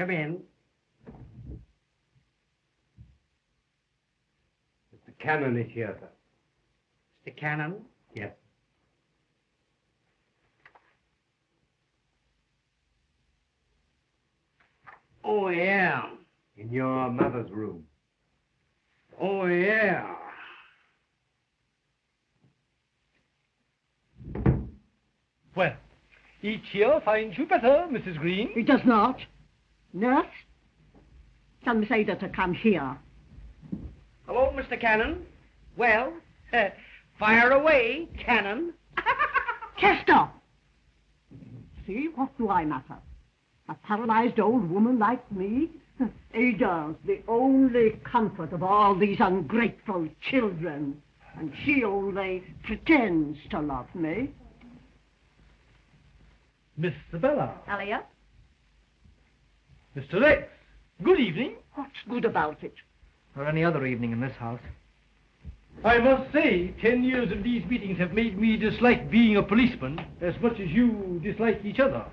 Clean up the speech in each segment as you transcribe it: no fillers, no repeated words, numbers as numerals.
Come in. Mr. Cannon is here, sir. Mr. Cannon? Yes. Oh, yeah. In your mother's room. Oh, yeah. Well, each year finds you better, Mrs. Greene. It does not. Nurse, tell Miss Ada to come here. Hello, Mr. Cannon. Well, fire away, Cannon. Chester! See, what do I matter? A paralyzed old woman like me? Ada's the only comfort of all these ungrateful children. And she only pretends to love me. Miss Isabella. Elliot? Mr. Rex. Good evening. What's good about it? Or any other evening in this house. I must say, 10 years of these meetings have made me dislike being a policeman as much as you dislike each other.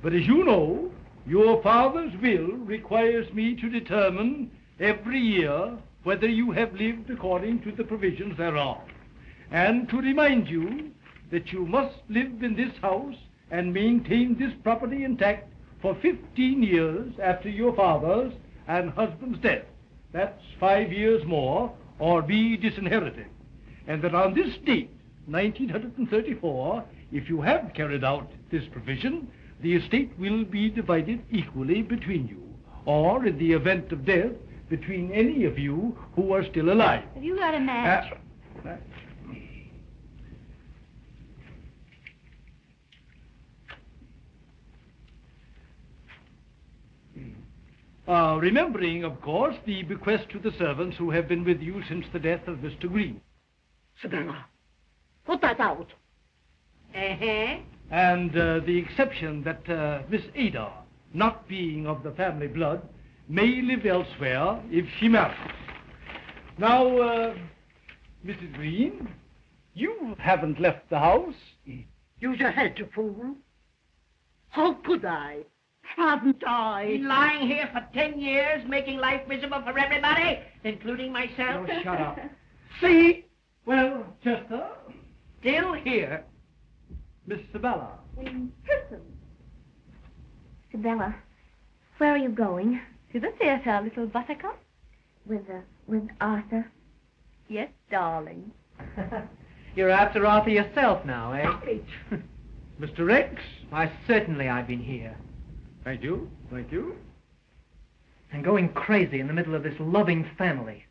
But as you know, your father's will requires me to determine every year whether you have lived according to the provisions thereof, and to remind you that you must live in this house and maintain this property intact for 15 years after your father's and husband's death. That's 5 years more, or be disinherited. And that on this date, 1934, if you have carried out this provision, the estate will be divided equally between you, or in the event of death, between any of you who are still alive. Have you got a match? Remembering, of course, the bequest to the servants who have been with you since the death of Mr. Greene. Savannah, put that out. Uh-huh. And the exception that Miss Ada, not being of the family blood, may live elsewhere if she marries. Now, Mrs. Greene, you haven't left the house. Use your head, you fool. How could I? Haven't I? Been lying here for 10 years, making life miserable for everybody, including myself. Oh, shut up. See? Well, Chester, Still here. Miss Isabella. In prison. Isabella, where are you going? To the theater, little buttercup. With Arthur? Yes, darling. You're after Arthur yourself now, eh? Mr. Rex. Why, certainly I've been here. Thank you. Thank you. And going crazy in the middle of this loving family.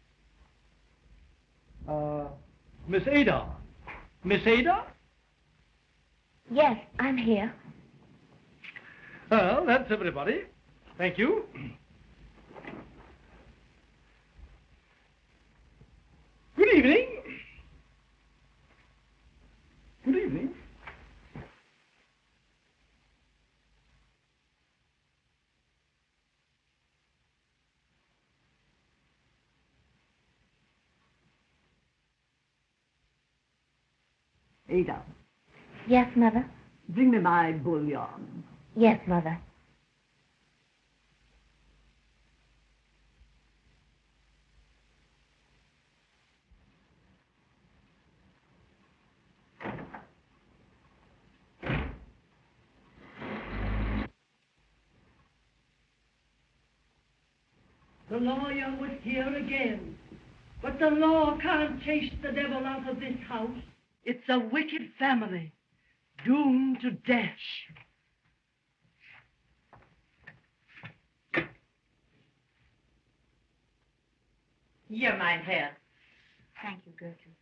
Miss Ada. Miss Ada? Yes, I'm here. Well, that's everybody. Thank you. Good evening. Good evening. Ada, Yes, Mother? bring me my bouillon. Yes, Mother. The lawyer was here again. But the law can't chase the devil out of this house. It's a wicked family, doomed to death. Hier, mein Herr. Thank you, Gertrude.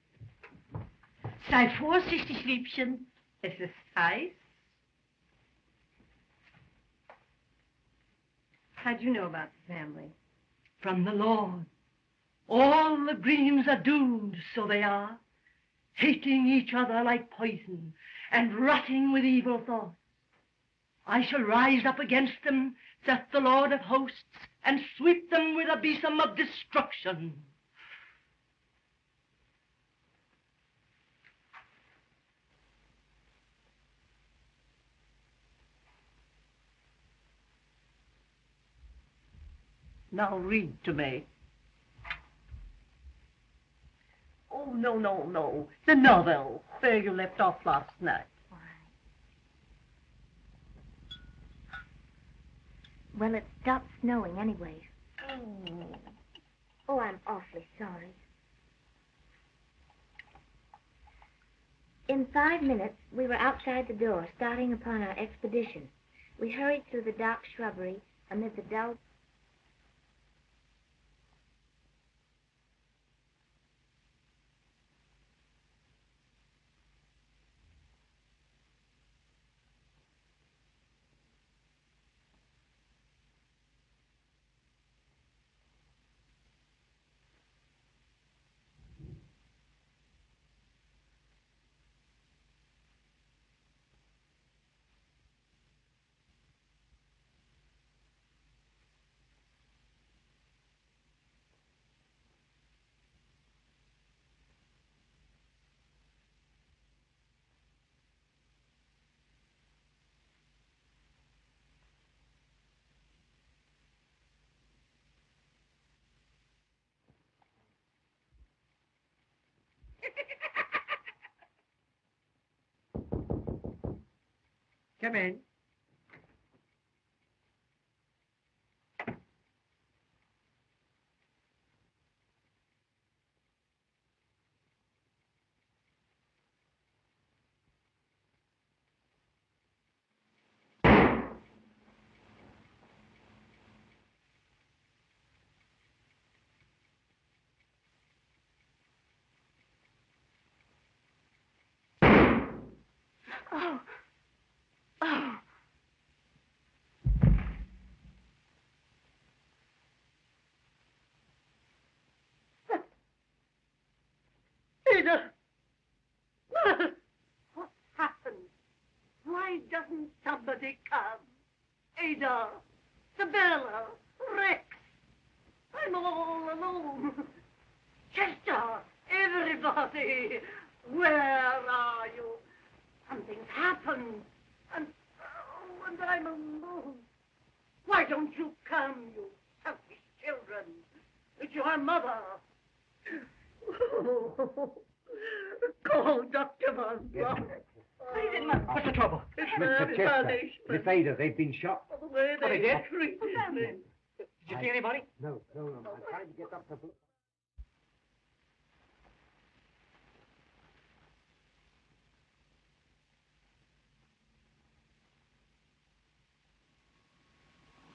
Sei vorsichtig, Liebchen. Es ist heiß. How'd you know about the family? From the Lord. All the Greenes are doomed, so they are, hating each other like poison and rotting with evil thoughts. I shall rise up against them, saith the Lord of hosts, and sweep them with a besom of destruction. Now read to me. Oh, no, no, no. The novel, where you left off last night. Well, it stopped snowing anyway. Oh, I'm awfully sorry. In 5 minutes, we were outside the door, starting upon our expedition. We hurried through the dark shrubbery amid the dull... Come in. Oh. Oh. Ada! What happened? Why doesn't somebody come? Ada! Sabella! Rex! I'm all alone. Chester! Everybody! Where are you? Something's happened. And I'm alone. Why don't you come, you selfish children? It's your mother. Call Dr. Vance. What's the trouble? Mr. Chester, Miss Ada, they've been shot. The way they did? treated me. Did you see anybody? No. I'm trying to get Dr. Blue.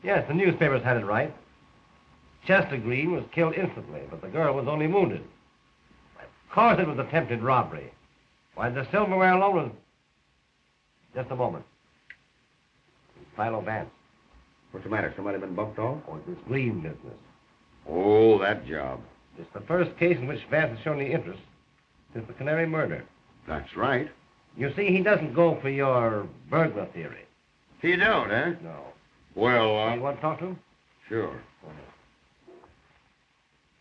Yes, the newspapers had it right. Chester Greene was killed instantly, but the girl was only wounded. Of course it was attempted robbery. Why, the silverware alone was... Just a moment. Philo Vance. What's the matter? Somebody been bumped off? Oh, it's this Greene business. Oh, that job. It's the first case in which Vance has shown any interest since the Canary murder. That's right. You see, he doesn't go for your burglar theory. You don't, eh? No. Well, You want to talk to him? sure.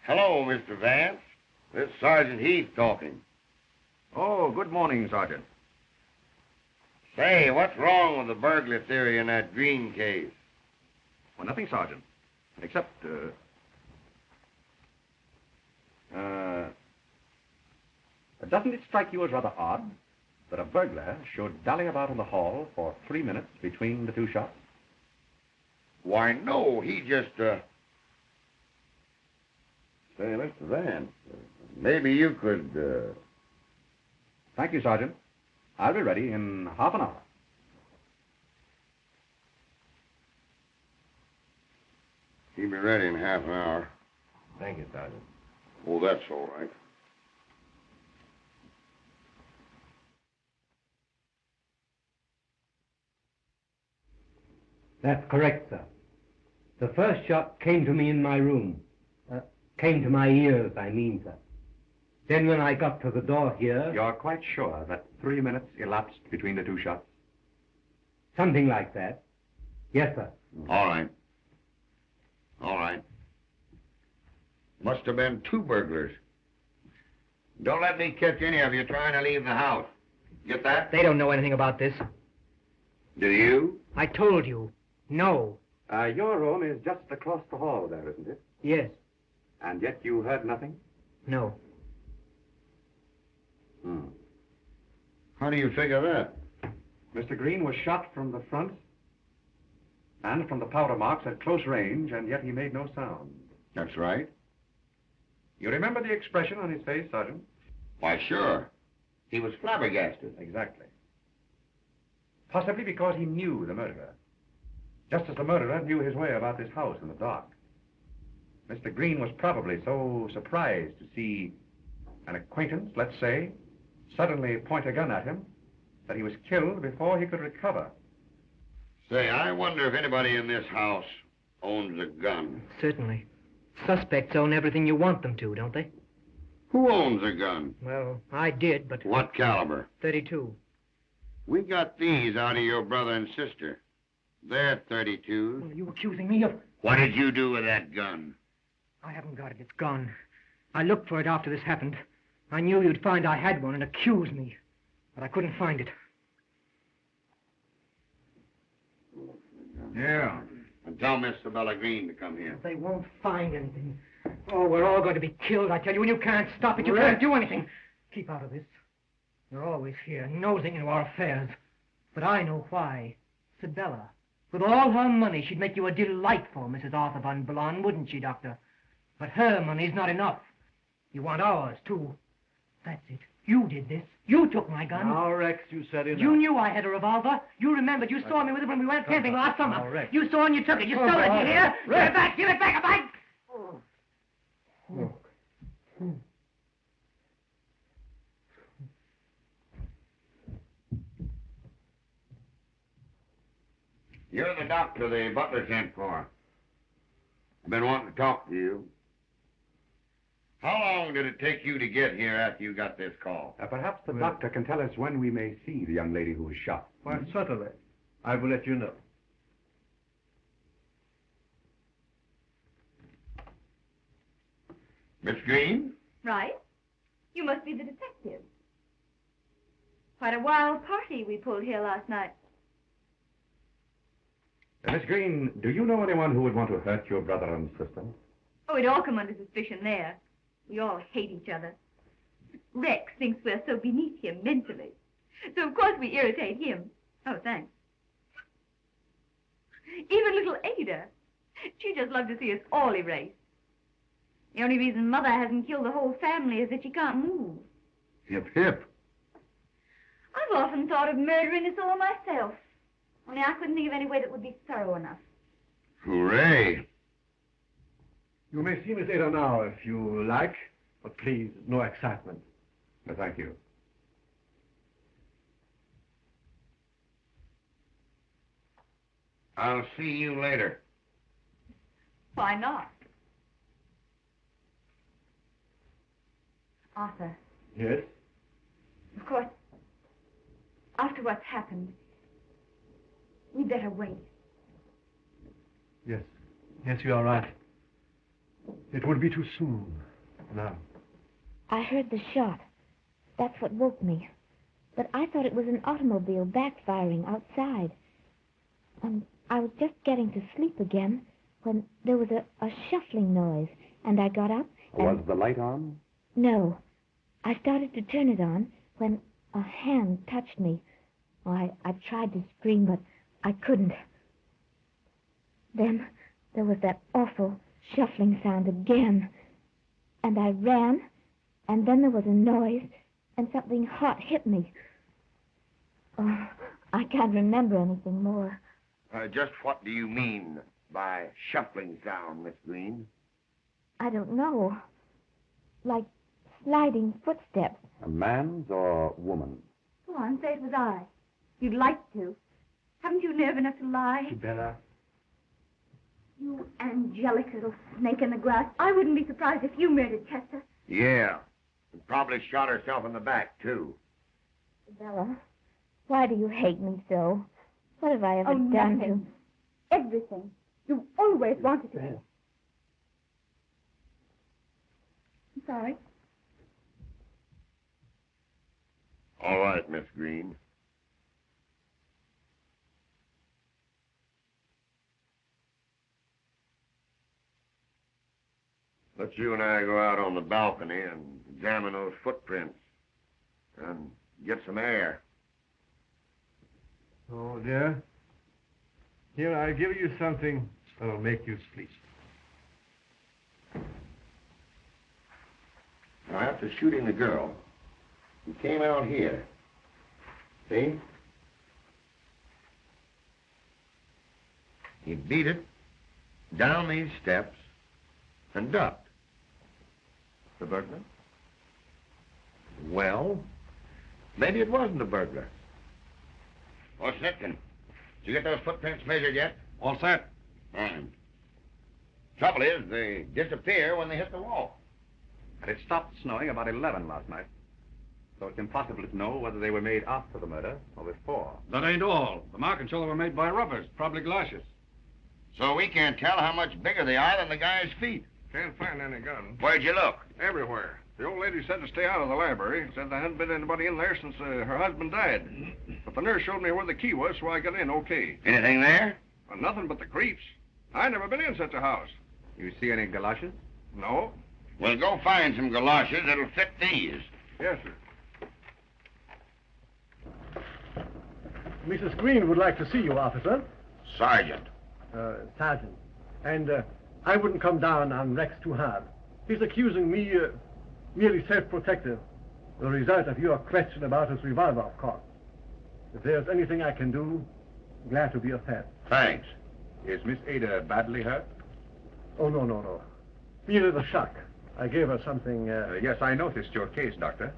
Hello, Mr. Vance. This is Sergeant Heath talking. Oh, good morning, Sergeant. Say, what's wrong with the burglar theory in that Greene case? Well, nothing, Sergeant. Except, doesn't it strike you as rather odd that a burglar should dally about in the hall for 3 minutes between the two shots? Why, no, he just, Say, Mr. Vance, maybe you could, Thank you, Sergeant. I'll be ready in half an hour. He'll be ready in half an hour. Thank you, Sergeant. Oh, that's all right. That's correct, sir. The first shot came to me in my room. Came to my ears, I mean, sir. Then when I got to the door here... You're quite sure that 3 minutes elapsed between the two shots? Something like that. Yes, sir. All right. All right. Must have been 2 burglars. Don't let me catch any of you trying to leave the house. Get that? They don't know anything about this. Do you? I told you. No. Your room is just across the hall there, isn't it? Yes. And yet you heard nothing? No. How do you figure that? Mr. Greene was shot from the front and from the powder marks at close range, and yet he made no sound. That's right. You remember the expression on his face, Sergeant? Why, sure. He was flabbergasted. Exactly. Possibly because he knew the murderer. Just as the murderer knew his way about this house in the dark. Mr. Greene was probably so surprised to see an acquaintance, let's say, suddenly point a gun at him, that he was killed before he could recover. Say, I wonder if anybody in this house owns a gun. Certainly. Suspects own everything you want them to, don't they? Who owns a gun? Well, I did, but... What caliber? 32. We got these out of your brother and sister. They're 32s. Well, are you accusing me of... What did you do with that gun? I haven't got it. It's gone. I looked for it after this happened. I knew you'd find I had one and accuse me. But I couldn't find it. Yeah. And tell Miss Isabella Greene to come here. They won't find anything. Oh, we're all going to be killed, I tell you, and you can't stop it. You can't do anything. Keep out of this. You're always here, nosing into our affairs. But I know why. Isabella. With all her money, she'd make you a delightful Mrs. Arthur Van Blonde, wouldn't she, Doctor? But her money's not enough. You want ours, too. That's it. You did this. You took my gun. Now, Rex, you said enough. You knew I had a revolver. You remembered. You saw me with it when we went camping last summer. Now, Rex. You saw and you took it. You stole it. You hear? Give it back. Give it back. Back. You're the doctor the butler sent for. I've been wanting to talk to you. How long did it take you to get here after you got this call? Perhaps the doctor can tell us when we may see the young lady who was shot. Why, certainly. I will let you know. Miss Greene? Right. You must be the detective. Quite a wild party we pulled here last night. Miss Greene, do you know anyone who would want to hurt your brother and sister? Oh, we'd all come under suspicion there. We all hate each other. Rex thinks we're so beneath him mentally. So, of course, we irritate him. Oh, thanks. Even little Ada. She just loved to see us all erased. The only reason Mother hasn't killed the whole family is that she can't move. Hip, hip. I've often thought of murdering us all myself. Only I couldn't think of any way that would be thorough enough. Hooray. You may see Miss Ada now if you like, but please, no excitement. Thank you. I'll see you later. Why not? Arthur. Yes? Of course, after what's happened, we'd better wait. Yes. Yes, you are right. It would be too soon now. I heard the shot. That's what woke me. But I thought it was an automobile backfiring outside. And I was just getting to sleep again when there was a shuffling noise, and I got up and... Was the light on? No. I started to turn it on when a hand touched me. Oh, I tried to scream, but I couldn't. Then there was that awful shuffling sound again. And I ran, and then there was a noise, and something hot hit me. Oh, I can't remember anything more. Just what do you mean by shuffling sound, Miss Greene? I don't know. Like sliding footsteps. A man's or woman's? Go on, say it was I. You'd like to. Haven't you nerve enough to lie? Bella. You angelic little snake in the grass. I wouldn't be surprised if you murdered Chester. Yeah. And probably shot herself in the back, too. Bella, why do you hate me so? What have I ever done to... Everything. You always wanted to. Bella. I'm sorry. All right, Miss Greene. Let's you and I go out on the balcony and examine those footprints and get some air. Oh, dear. Here, I give you something that'll make you sleep. Now, after shooting the girl, he came out here. See? He beat it down these steps and ducked. The burglar? Well, maybe it wasn't a burglar. Oh, Snitkin, did you get those footprints measured yet? All set. Fine. Trouble is, they disappear when they hit the wall. And it stopped snowing about 11 last night. So it's impossible to know whether they were made after the murder or before. That ain't all. The markings show they were made by robbers, probably galoshes. So we can't tell how much bigger they are than the guy's feet. Can't find any gun. Where'd you look? Everywhere. The old lady said to stay out of the library. Said there hadn't been anybody in there since her husband died. But the nurse showed me where the key was, so I got in okay. Anything there? Well, nothing but the creeps. I never been in such a house. You see any galoshes? No. Well, go find some galoshes that'll fit these. Yes, sir. Mrs. Greene would like to see you, officer. Sergeant. Sergeant. And I wouldn't come down on Rex too hard. He's accusing me merely self-protective. The result of your question about his revolver, of course. If there's anything I can do, glad to be of help. Thanks. Is Miss Ada badly hurt? Oh, no. Merely the shock. I gave her something... Yes, I noticed your case, Doctor.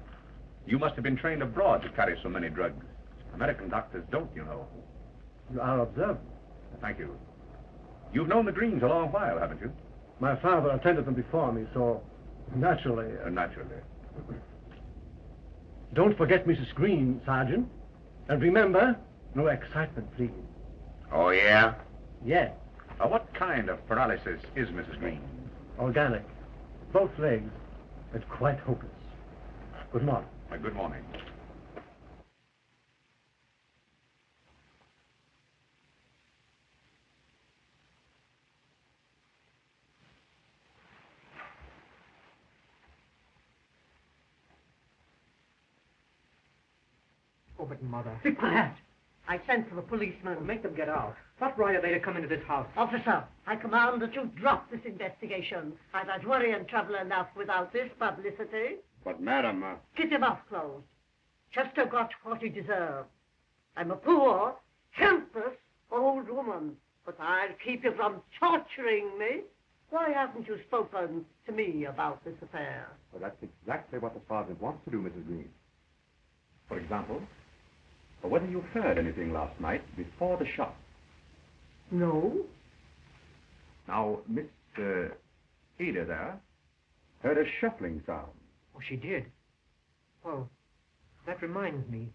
You must have been trained abroad to carry so many drugs. American doctors don't, you know. You are observant. Thank you. You've known the Greenes a long while, haven't you? My father attended them before me, so naturally... Naturally. Don't forget Mrs. Greene, Sergeant. And remember, no excitement, please. Oh, yeah? Yes. What kind of paralysis is Mrs. Greene? Organic. Both legs. It's quite hopeless. Good morning. Good morning. Oh, but Mother. Be quiet. I sent for the policeman. Make them get out. What right are they to come into this house? Officer, I command that you drop this investigation. I've had worry and trouble enough without this publicity. But, Madam, Keep your mouth closed. Chester got what he deserved. I'm a poor, helpless old woman, but I'll keep you from torturing me. Why haven't you spoken to me about this affair? Well, that's exactly what the sergeant wants to do, Mrs. Greene. For example, whether you heard anything last night before the shot. No. Now, Miss Ada there heard a shuffling sound. Oh, she did. Well, that reminds me.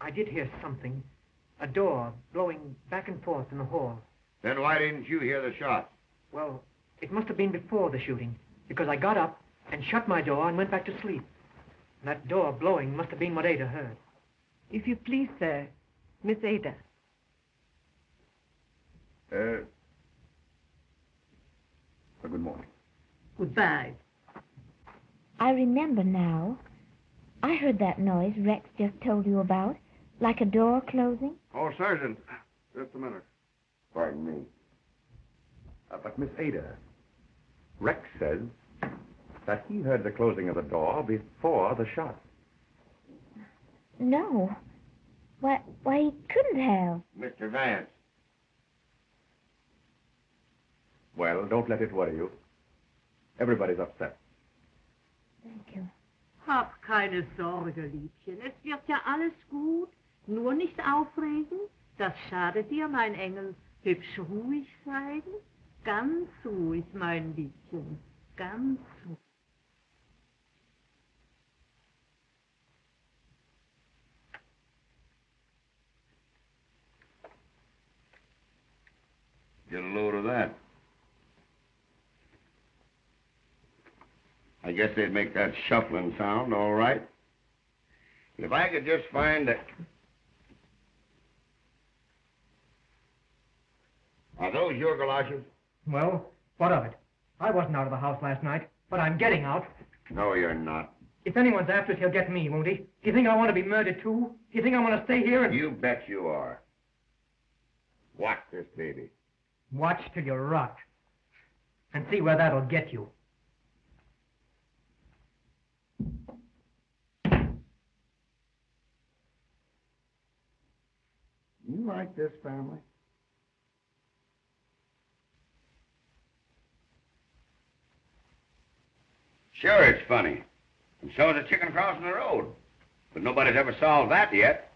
I did hear something. A door blowing back and forth in the hall. then why didn't you hear the shot? Well, it must have been before the shooting, because I got up and shut my door and went back to sleep. And that door blowing must have been what Ada heard. If you please, sir, Miss Ada. Good morning. Goodbye. I remember now. I heard that noise Rex just told you about, like a door closing. Oh, Sergeant, just a minute. Pardon me. But Miss Ada, Rex says that he heard the closing of the door before the shot. No. Why, he couldn't have. Mr. Vance. Well, don't let it worry you. Everybody's upset. Thank you. Hab keine Sorge, Liebchen. Es wird ja alles gut. Nur nicht aufregen. Das schadet dir, mein Engel. Hübsch ruhig sein. Ganz ruhig, mein Liebchen. Ganz ruhig. Get a load of that. I guess they'd make that shuffling sound, all right. If I could just find a... Are those your galoshes? Well, what of it? I wasn't out of the house last night. But I'm getting out. No, you're not. If anyone's after us, he'll get me, won't he? Do you think I want to be murdered, too? Do you think I want to stay here and... You bet you are. Watch this baby. Watch till you rot. And see where that'll get you. You like this family? Sure, it's funny. And so is a chicken crossing the road. But nobody's ever solved that yet.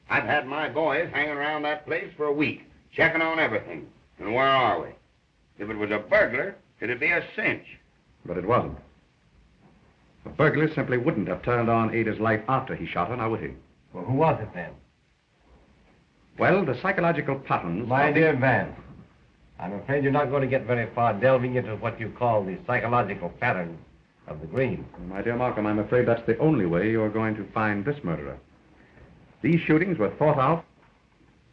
I've had my boys hanging around that place for a week, checking on everything. And where are we? If it was a burglar, it'd be a cinch. But it wasn't. A burglar simply wouldn't have turned on Ada's light after he shot her, now would he? Well, who was it then? Well, the psychological patterns... My dear Vance, I'm afraid you're not going to get very far delving into what you call the psychological patterns of the Greene. My dear Malcolm, I'm afraid that's the only way you're going to find this murderer. These shootings were thought out,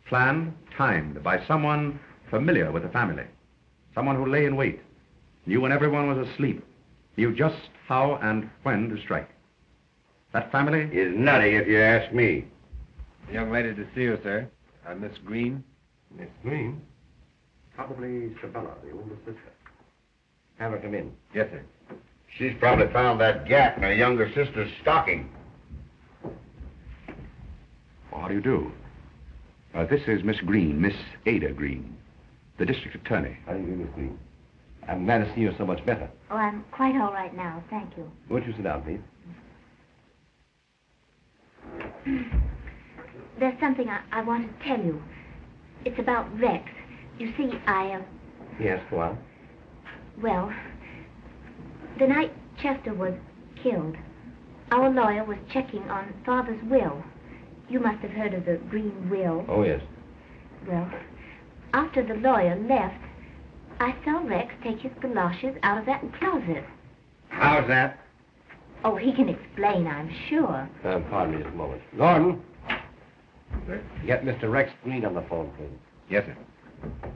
planned, timed by someone familiar with the family. Someone who lay in wait, knew when everyone was asleep, knew just how and when to strike. That family is nutty, if you ask me. The young lady to see you, sir. Miss Greene. Miss Greene? Probably Sabella, the older sister. Have her come in. Yes, sir. She's probably found that gap in her younger sister's stocking. Well, how do you do? This is Miss Greene, Miss Ada Greene, the district attorney. How do you do, Miss Greene? I'm glad to see you so much better. Oh, I'm quite all right now, thank you. Won't you sit down, please? There's something I want to tell you. It's about Rex. You see, Yes, go on. Well, the night Chester was killed, our lawyer was checking on Father's will. You must have heard of the Greene will. Oh, yes. Well, after the lawyer left, I saw Rex take his galoshes out of that closet. How's that? Oh, he can explain, I'm sure. Pardon me just a moment. Gordon. Sir? Get Mr. Rex Greene on the phone, please. Yes, sir.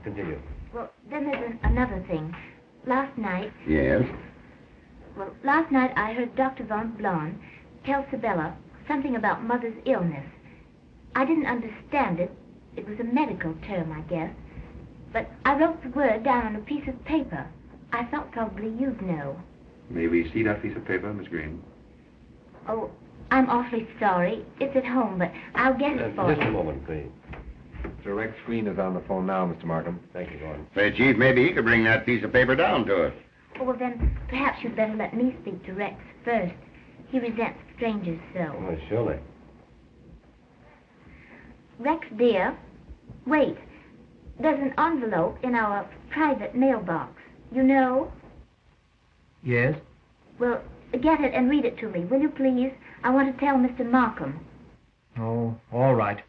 Continue. Well, then there's another thing. Last night... Yes? Well, last night I heard Dr. Von Blon tell Sabella something about Mother's illness. I didn't understand it. It was a medical term, I guess. But I wrote the word down on a piece of paper. I thought probably you'd know. May we see that piece of paper, Miss Greene? Oh, I'm awfully sorry. It's at home, but I'll get it for you. Just a moment, please. Mr. Rex Greene is on the phone now, Mr. Markham. Thank you, Gordon. Say, Chief, maybe he could bring that piece of paper down to us. Oh, well, then perhaps you'd better let me speak to Rex first. He resents strangers so. Oh, surely. Rex, dear, wait. There's an envelope in our private mailbox. You know? Yes? Well, get it and read it to me, will you please? I want to tell Mr. Markham. Oh, all right.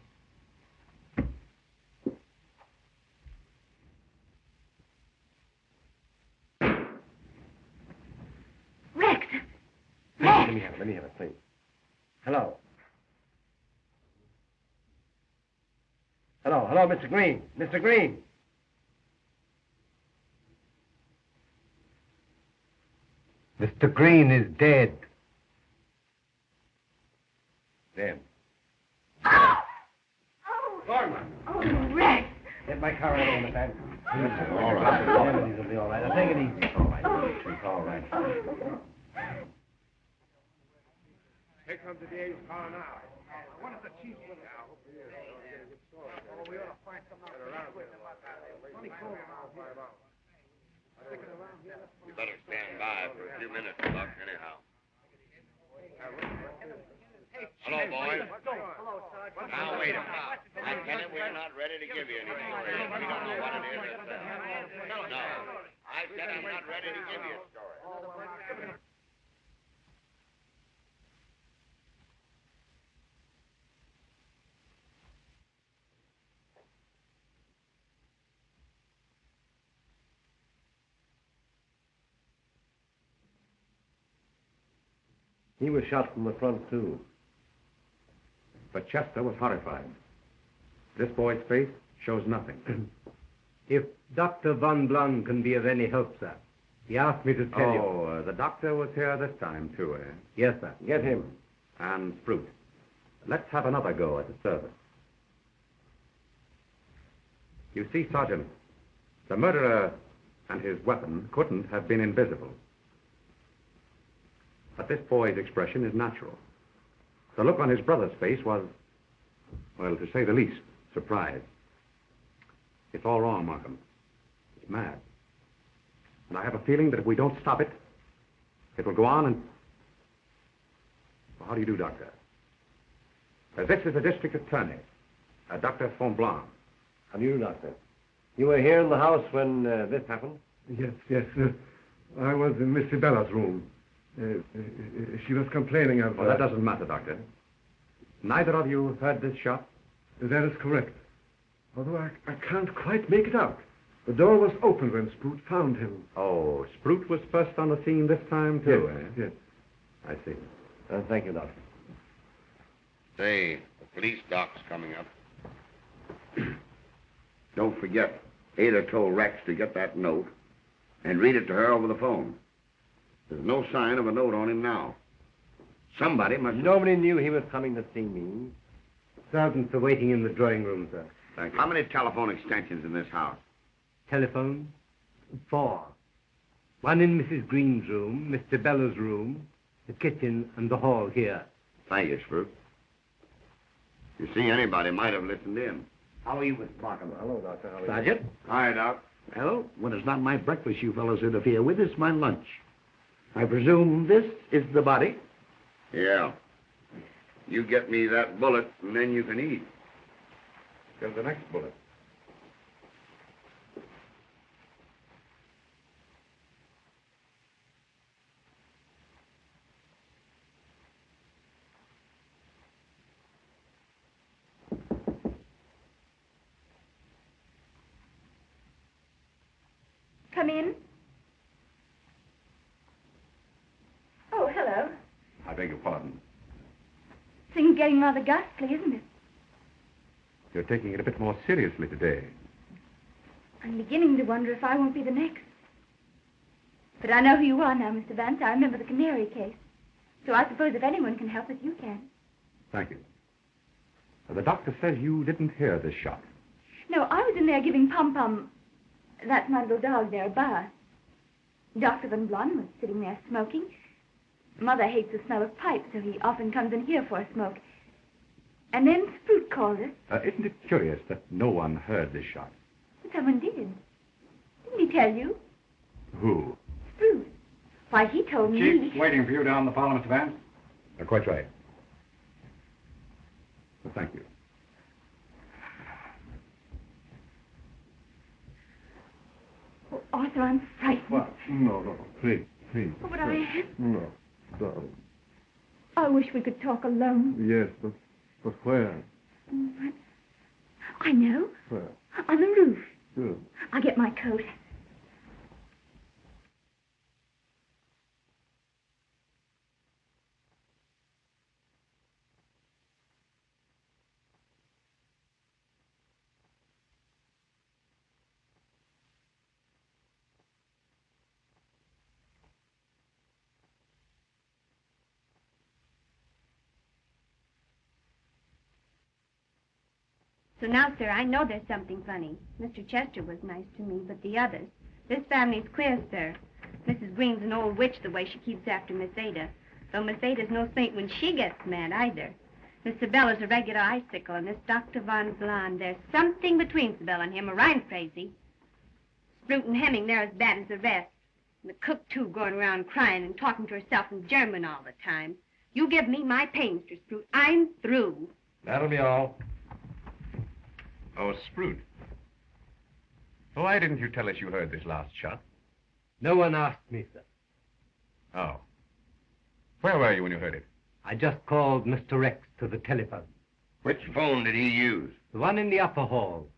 Rex! Let me have it, please. Hello. Hello, Mr. Greene. Mr. Greene. Mr. Greene is dead. Dead. Oh! Gordon. Oh, Rex! Get my car right over, Miss Ann. All right. Demises will be all right. Now, take it easy. It's all right. It's all right. Here comes the DA's car now. What is the chief with us? Oh, we ought to find something out. You better stand by for a few minutes, Buck, anyhow. Hello, boys. Now, wait a minute. I tell you, we're not ready to give you any story. We don't know what it is. No. I said I'm not ready to give you a story. He was shot from the front, too. But Chester was horrified. This boy's face shows nothing. If Dr. Von Blon can be of any help, sir, He asked me to tell you. Oh, the doctor was here this time, too, eh? Yes, sir. Get him. And Sprute. Let's have another go at the service. You see, Sergeant, the murderer and his weapon couldn't have been invisible. But this boy's expression is natural. The look on his brother's face was, well, to say the least, surprise. It's all wrong, Markham. It's mad. And I have a feeling that if we don't stop it, it will go on and... Well, how do you do, Doctor? This is the district attorney, Dr. Fonblanc. How do you do, Doctor? You were here in the house when this happened? Yes. I was in Miss Sibella's room. She was complaining of... Well, that doesn't matter, Doctor. Neither of you heard this shot? That is correct. Although I can't quite make it out. The door was open when Sprute found him. Oh, Sprute was first on the scene this time, too, Yes, eh? yes. I see. Thank you, Doctor. Say, the police doc's coming up. Don't forget, Ada told Rex to get that note and read it to her over the phone. There's no sign of a note on him now. Somebody must... Nobody knew he was coming to see me. Servants are waiting in the drawing room, sir. Thank you. How many telephone extensions in this house? Telephone? 4. One in Mrs. Greene's room, Mr. Bella's room, the kitchen, and the hall here. Thank you, Sprute. You see, anybody might have listened in. How are you, Mr. Markham? Hello, Doctor. How are you? Sergeant? Hi, Doc. Well, when it's not my breakfast you fellows interfere with, it's my lunch. I presume this is the body? Yeah. You get me that bullet, and then you can eat. Here's the next bullet. Come in. Oh, hello. I beg your pardon. Things getting rather ghastly, isn't it? You're taking it a bit more seriously today. I'm beginning to wonder if I won't be the next. But I know who you are now, Mr. Vance. I remember the canary case. So I suppose if anyone can help us, you can. Thank you. The doctor says you didn't hear this shot. No, I was in there giving Pom-Pom, that's my little dog there, a bath. Dr. Van Blon was sitting there smoking. Mother hates the smell of pipes, so he often comes in here for a smoke. And then Sprute called us. Isn't it curious that no one heard this shot? Someone did. Didn't he tell you? Who? Sprute. Why, he told me... Chief, waiting for you down the parlor, Mr. Vance. Quite right. Well, thank you. Oh, Arthur, I'm frightened. What? No, please. Oh, but I am. No, darling. I wish we could talk alone. Yes, but where? I know. Where? On the roof. Good. I'll get my coat. So now, sir, I know there's something funny. Mr. Chester was nice to me, but the others. This family's queer, sir. Mrs. Greene's an old witch the way she keeps after Miss Ada. Though Miss Ada's no saint when she gets mad, either. Miss Sibella's a regular icicle, and this Dr. Von Blon, there's something between Sibella and him, or I'm crazy. Sprute and Hemming, they're as bad as the rest. And the cook, too, going around crying and talking to herself in German all the time. You give me my pay, Mr. Sprute. I'm through. That'll be all. Oh, Sprute. Why didn't you tell us you heard this last shot? No one asked me, sir. Oh. Where were you when you heard it? I just called Mr. Rex to the telephone. Which phone did he use? The one in the upper hall.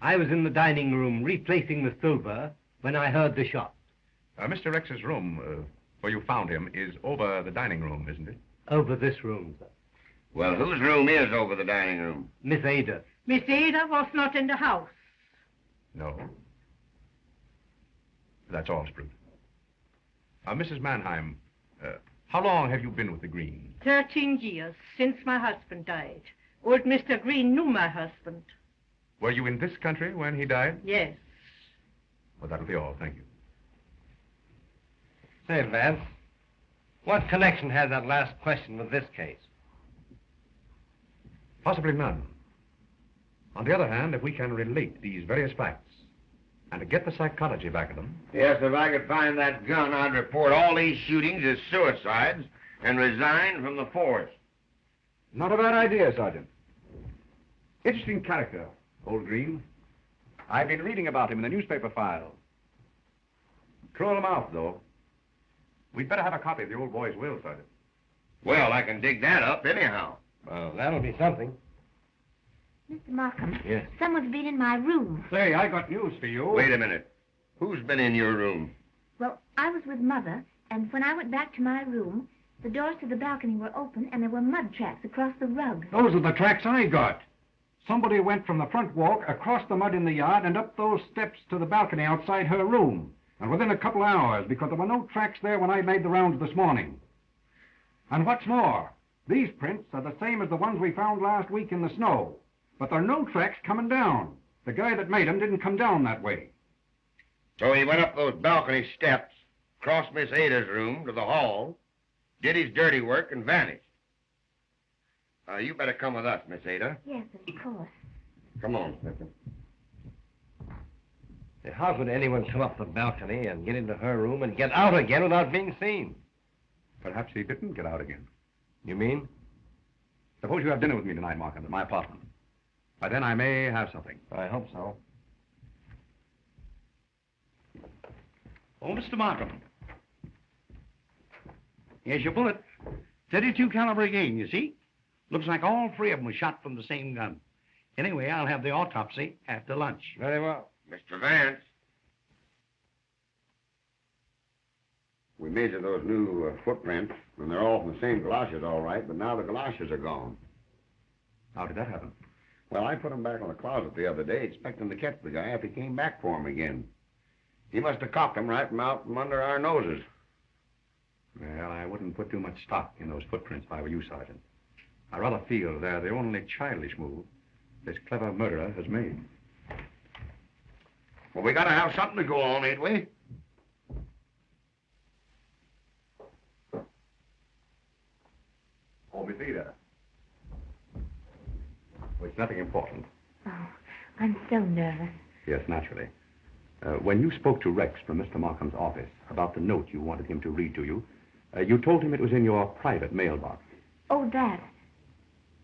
I was in the dining room replacing the silver when I heard the shot. Mr. Rex's room, where you found him, is over the dining room, isn't it? Over this room, sir. Well, whose room is over the dining room? Miss Ada. Miss Ada was not in the house. No. That's all, Sprute. Mrs. Mannheim, how long have you been with the Greens? 13 years, since my husband died. Old Mr. Greene knew my husband. Were you in this country when he died? Yes. Well, that'll be all. Thank you. Say, Vance, what connection has that last question with this case? Possibly none. On the other hand, if we can relate these various facts and to get the psychology back of them... Yes, if I could find that gun, I'd report all these shootings as suicides and resign from the force. Not a bad idea, Sergeant. Interesting character, old Greene. I've been reading about him in the newspaper files. Cruel mouth, though. We'd better have a copy of the old boy's will, Sergeant. Well, I can dig that up anyhow. Well, that'll be something. Mr. Markham. Yes? Someone's been in my room. Say, I got news for you. Wait a minute. Who's been in your room? Well, I was with Mother, and when I went back to my room, the doors to the balcony were open, and there were mud tracks across the rug. Those are the tracks I got. Somebody went from the front walk across the mud in the yard and up those steps to the balcony outside her room. And within a couple of hours, because there were no tracks there when I made the rounds this morning. And what's more, these prints are the same as the ones we found last week in the snow. But there are no tracks coming down. The guy that made them didn't come down that way. So he went up those balcony steps, crossed Miss Ada's room to the hall, did his dirty work, and vanished. You better come with us, Miss Ada. Yes, of course. Come on, Smithson. How could anyone come up the balcony and get into her room and get out again without being seen? Perhaps he didn't get out again. You mean? Suppose you have dinner with me tonight, Markham, at my apartment. By then I may have something. I hope so. Oh, Mr. Markham. Here's your bullet. 32 caliber again, you see? Looks like all three of them were shot from the same gun. Anyway, I'll have the autopsy after lunch. Very well. Mr. Vance. We measured those new footprints, and they're all from the same galoshes, all right, but now the galoshes are gone. How did that happen? Well, I put them back in the closet the other day, expecting to catch the guy if he came back for them again. He must have cocked them right from out from under our noses. Well, I wouldn't put too much stock in those footprints if I were you, Sergeant. I rather feel they're the only childish move this clever murderer has made. Well, we gotta have something to go on, ain't we? Oh, Miss Ada. Well, it's nothing important. Oh, I'm so nervous. Yes, naturally. When you spoke to Rex from Mr. Markham's office about the note you wanted him to read to you, you told him it was in your private mailbox. Oh, that.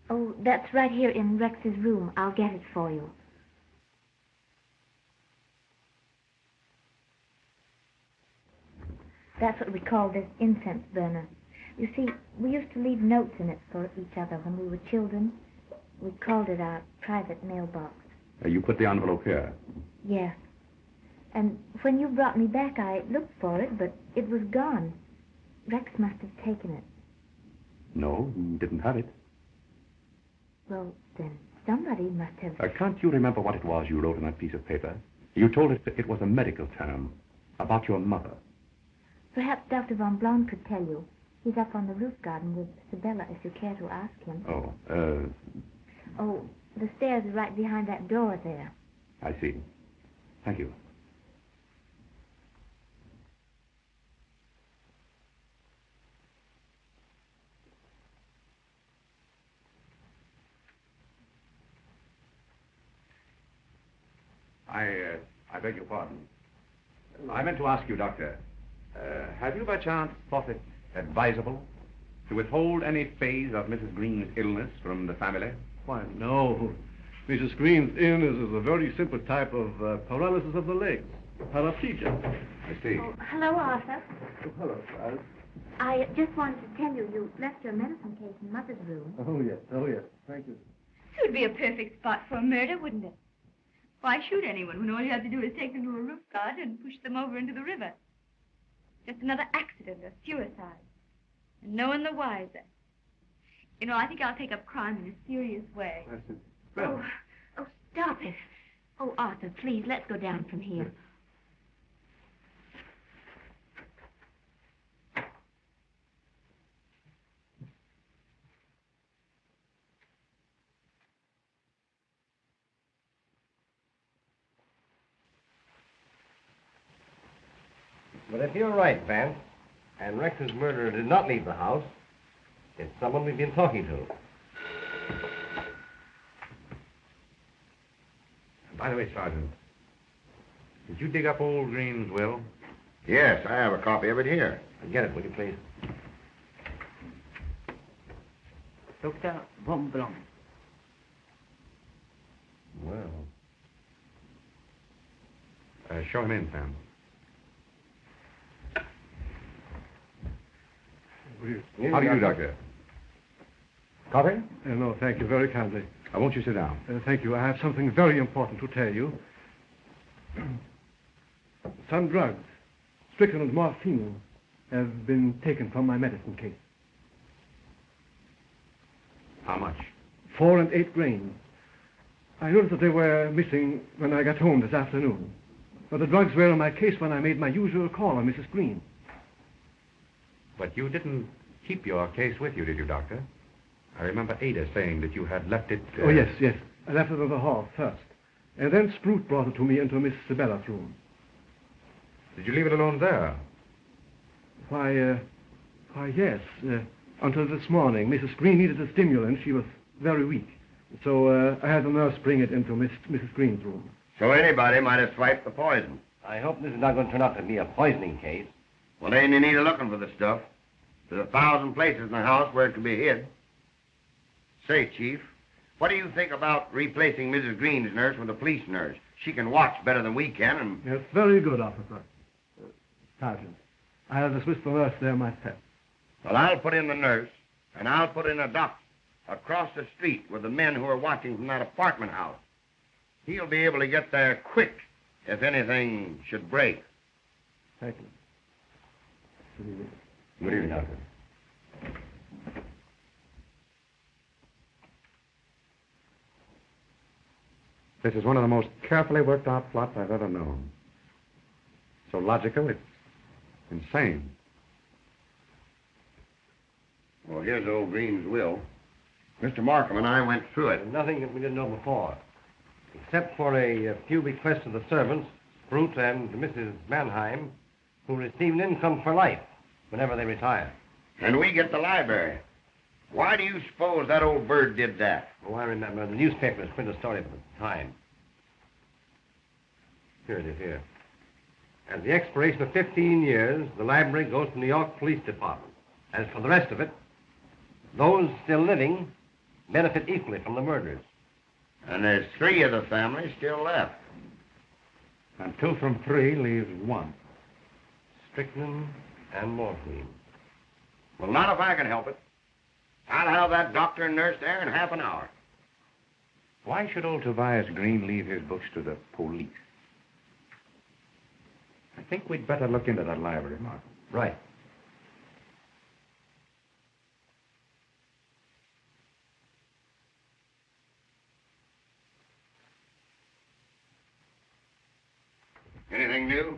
Oh, that's right here in Rex's room. I'll get it for you. That's what we call this incense burner. You see, we used to leave notes in it for each other when we were children. We called it our private mailbox. You put the envelope here? Yes. And when you brought me back, I looked for it, but it was gone. Rex must have taken it. No, he didn't have it. Well, then somebody must have... Can't you remember what it was you wrote on that piece of paper? You told us that it was a medical term about your mother. Perhaps Dr. von Blond could tell you. He's up on the roof garden with Sibylla, if you care to ask him. Oh, Oh, the stairs are right behind that door there. I see. Thank you. I beg your pardon. I meant to ask you, Doctor, have you by chance thought it advisable to withhold any phase of Mrs. Greene's illness from the family? Why, no. Mrs. Greene's illness is a very simple type of paralysis of the legs, paraplegia. I see. Oh, hello, Arthur. Oh, hello, Charles. I just wanted to tell you, you left your medicine case in Mother's room. Oh, yes. Thank you. This would be a perfect spot for a murder, wouldn't it? Why shoot anyone when all you have to do is take them to a roof garden and push them over into the river? Just another accident or suicide. And no one the wiser. You know, I think I'll take up crime in a serious way. Oh, stop it. Oh, Arthur, please, let's go down from here. But if you're right, Vance, and Rex's murderer did not leave the house, it's someone we've been talking to. By the way, Sergeant, did you dig up old Greene's will? Yes, I have a copy of it here. Get it, will you, please? Dr. Von Blum. Well. Show him in, Sam. How do you do, Doctor? Coffee? No, thank you very kindly. Won't you sit down? Thank you. I have something very important to tell you. Some drugs, strychnine and morphine, have been taken from my medicine case. How much? 4 and 8 grains. I noticed that they were missing when I got home this afternoon. But the drugs were in my case when I made my usual call on Mrs. Greene. But you didn't keep your case with you, did you, Doctor? I remember Ada saying that you had left it... Oh, yes. I left it in the hall first. And then Sprout brought it to me into Miss Sibella's room. Did you leave it alone there? Why, yes. Until this morning. Mrs. Greene needed a stimulant. She was very weak. So I had the nurse bring it into Mrs. Greene's room. So anybody might have swiped the poison. I hope this is not going to turn out to be a poisoning case. Well, they ain't any looking for the stuff. There's 1,000 places in the house where it could be hid. Say, Chief, what do you think about replacing Mrs. Greene's nurse with a police nurse? She can watch better than we can, and... Yes, very good, officer. Sergeant, I'll dismiss the nurse there myself. Well, I'll put in the nurse, and I'll put in a doctor across the street with the men who are watching from that apartment house. He'll be able to get there quick if anything should break. Thank you. Good evening. Good evening, Doctor. This is one of the most carefully worked out plots I've ever known. So logical, it's insane. Well, here's old Greene's will. Mr. Markham and I went through it. There's nothing that we didn't know before, except for a few bequests of the servants, Sprout and Mrs. Mannheim, who receive an income for life whenever they retire. And we get the library. Why do you suppose that old bird did that? Oh, I remember. The newspapers print a story of the time. Here it is, here. At the expiration of 15 years, the library goes to the New York Police Department. As for the rest of it, those still living benefit equally from the murders. And there's 3 of the family still left. And 2 from 3 leaves 1. Strychnine and morphine. Well, not if I can help it. I'll have that doctor and nurse there in half an hour. Why should old Tobias Greene leave his books to the police? I think we'd better look into that library, Mark. Right. Anything new?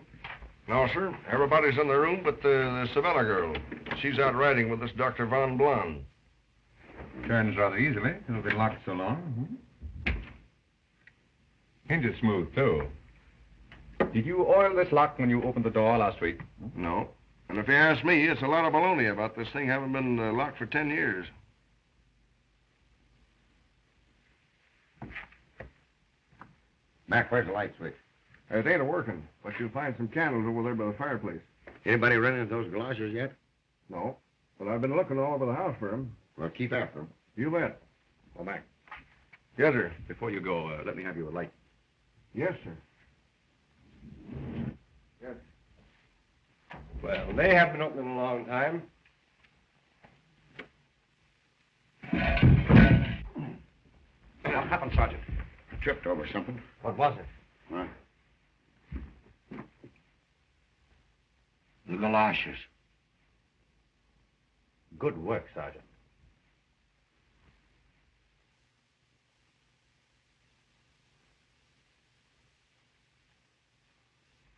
No, sir. Everybody's in the room but the Sabella girl. She's out riding with this Dr. Von Blum. Turns rather easily. It'll be locked so long. Hinges smooth, too. Did you oil this lock when you opened the door last week? No. And if you ask me, it's a lot of baloney about this thing having been locked for 10 years. Mac, where's the light switch? It ain't a-working, but you'll find some candles over there by the fireplace. Anybody run into those galoshes yet? No. But I've been looking all over the house for them. Well, keep after them. You bet. Well, Mac, Yes, sir. before you go, let me have you a light. Yes, sir. Yes. Well, they have been open in a long time. What happened, Sergeant? I tripped over something. What was it? Huh? The galoshes. Good work, Sergeant.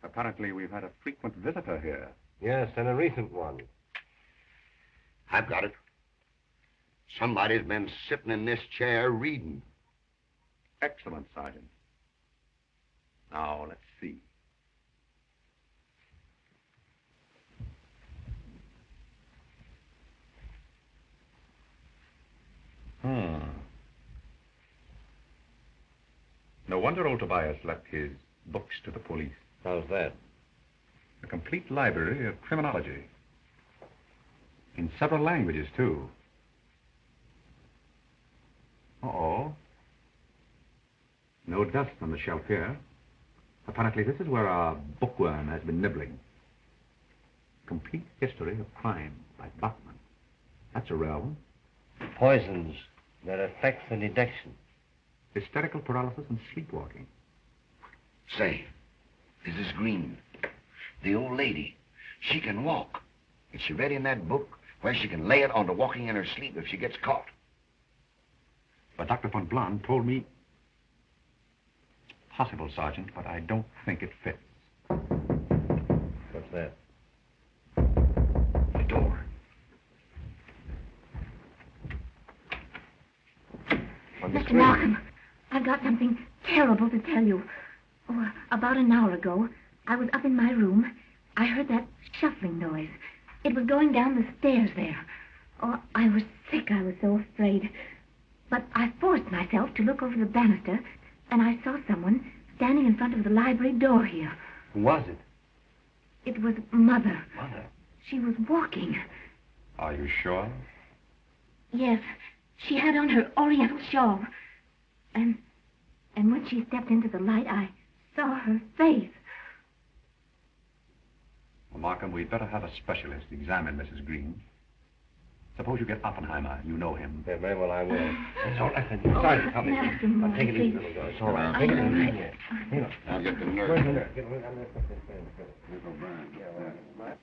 Apparently, we've had a frequent visitor here. Yes, and a recent one. I've got it. Somebody's been sitting in this chair reading. Excellent, Sergeant. Now, let's see. wonder old Tobias left his books to the police. How's that? A complete library of criminology. In several languages, too. Uh-oh. No dust on the shelf here. Apparently, this is where a bookworm has been nibbling. Complete History of Crime by Bachman. That's a rare one. Poisons that affect the deduction. Hysterical paralysis and sleepwalking. Say, Mrs. Greene, the old lady, she can walk. And she read in that book where she can lay it on to walking in her sleep if she gets caught. But Dr. von Blon told me... It's possible, Sergeant, but I don't think it fits. What's that? The door. Mr. Markham, I've got something terrible to tell you. Oh, about an hour ago, I was up in my room. I heard that shuffling noise. It was going down the stairs there. Oh, I was sick. I was so afraid. But I forced myself to look over the banister, and I saw someone standing in front of the library door here. Who was it? It was Mother. Mother? She was walking. Are you sure? Yes. She had on her oriental shawl. And when she stepped into the light, I saw her face. Well, Markham, we'd better have a specialist examine Mrs. Greene. Suppose you get Oppenheimer. You know him. Yeah, very well, I will. It's all right. Oh, Sergeant, help me. I'll Take it easy, little girl. It's all right. Take it easy. Here. I'll get the nurse. Where's the nurse? Miss O'Brien. Yeah.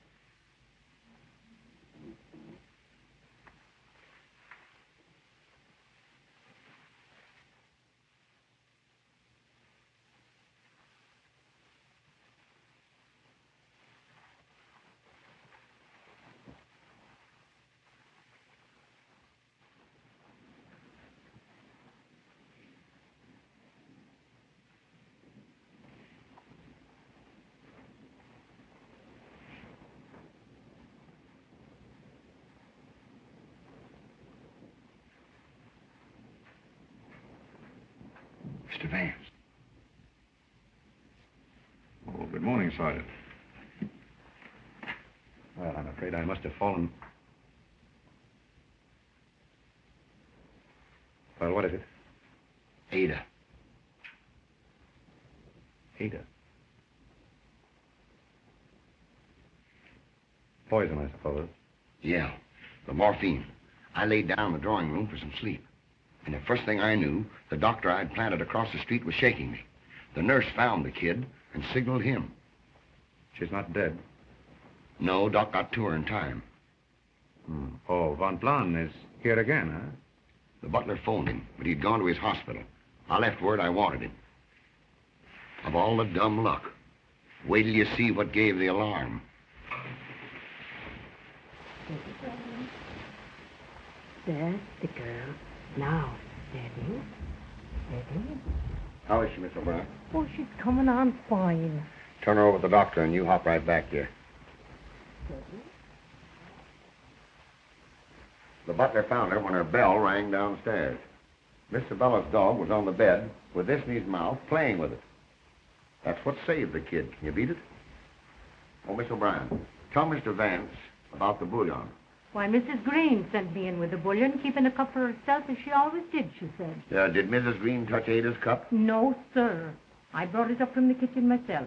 Mr. Vance. Oh, good morning, Sergeant. Well, I'm afraid I must have fallen... Well, what is it? Ada. Ada. Poison, I suppose. Yeah, the morphine. I laid down in the drawing room for some sleep. And the first thing I knew, the doctor I'd planted across the street was shaking me. The nurse found the kid and signaled him. She's not dead? No, Doc got to her in time. Oh, von Blon is here again, huh? The butler phoned him, but he'd gone to his hospital. I left word I wanted him. Of all the dumb luck. Wait till you see what gave the alarm. That's the girl. Now, steady. Steady. How is she, Miss O'Brien? Oh, she's coming on fine. Turn her over to the doctor and you hop right back here. Steady. The butler found her when her bell rang downstairs. Miss Sabella's dog was on the bed with this in his mouth, playing with it. That's what saved the kid. Can you beat it? Oh, Miss O'Brien, tell Mr. Vance about the bouillon. Why, Mrs. Greene sent me in with the bouillon, keeping a cup for herself as she always did, she said. Did Mrs. Greene touch Ada's cup? No, sir. I brought it up from the kitchen myself.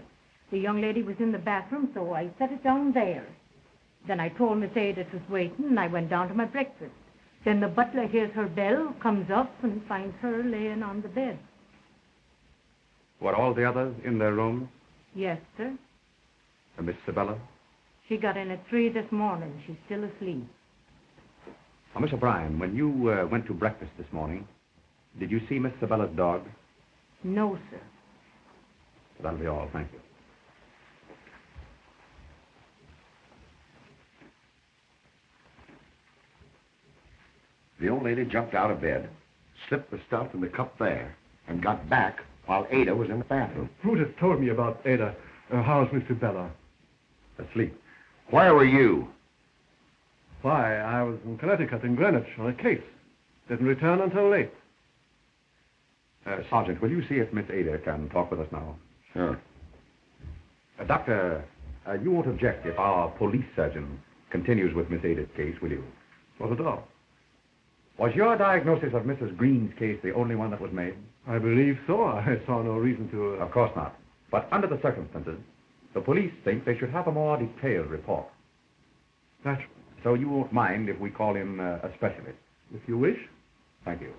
The young lady was in the bathroom, so I set it down there. Then I told Miss Ada it was waiting, and I went down to my breakfast. Then the butler hears her bell, comes up, and finds her laying on the bed. Were all the others in their rooms? Yes, sir. Miss Sabella? She got in at 3 this morning. She's still asleep. Now, Miss O'Brien, when you went to breakfast this morning, did you see Miss Sabella's dog? No, sir. That'll be all. Thank you. The old lady jumped out of bed, slipped the stuff in the cup there, and got back while Ada was in the bathroom. Who'd have told me about Ada? How's Miss Sabella? Asleep. Where were you? Why, I was in Connecticut, in Greenwich, on a case. Didn't return until late. Sergeant, will you see if Miss Ada can talk with us now? Sure. Doctor, you won't object if our police surgeon continues with Miss Ada's case, will you? Not at all. Was your diagnosis of Mrs. Greene's case the only one that was made? I believe so. I saw no reason to... Of course not. But under the circumstances, the police think they should have a more detailed report. Naturally. So you won't mind if we call in a specialist? If you wish. Thank you.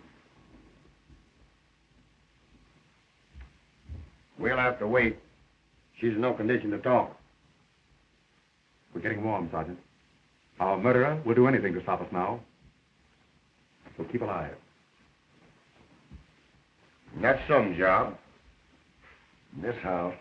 We'll have to wait. She's in no condition to talk. We're getting warm, Sergeant. Our murderer will do anything to stop us now. So keep alive. That's some job. This house.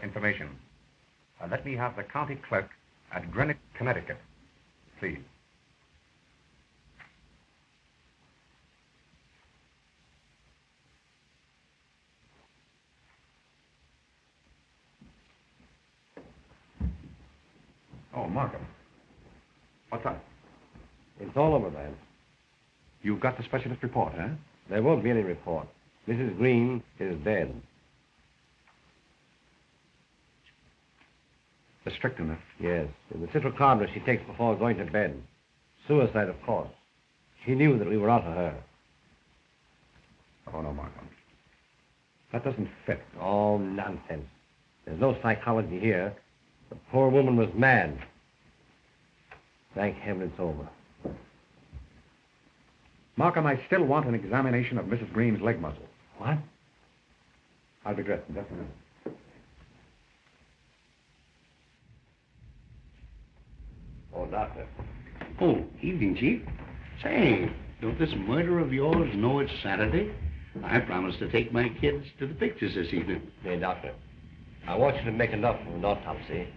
Information. Let me have the county clerk at Greene, Connecticut, please. Oh, Markham. What's up? It's all over, Vance. You've got the specialist report, huh? There won't be any report. Mrs. Greene is dead. The strychnine. Yes, in the citral carbonates she takes before going to bed. Suicide, of course. She knew that we were after her. Oh, no, Markham. That doesn't fit. Oh, nonsense. There's no psychology here. The poor woman was mad. Thank heaven it's over. Markham, I still want an examination of Mrs. Greene's leg muscle. What? I'll be dressed in just a minute. Oh, Doctor. Oh, evening, Chief. Say, don't this murder of yours know it's Saturday? I promised to take my kids to the pictures this evening. Hey, Doctor, I want you to make enough of an autopsy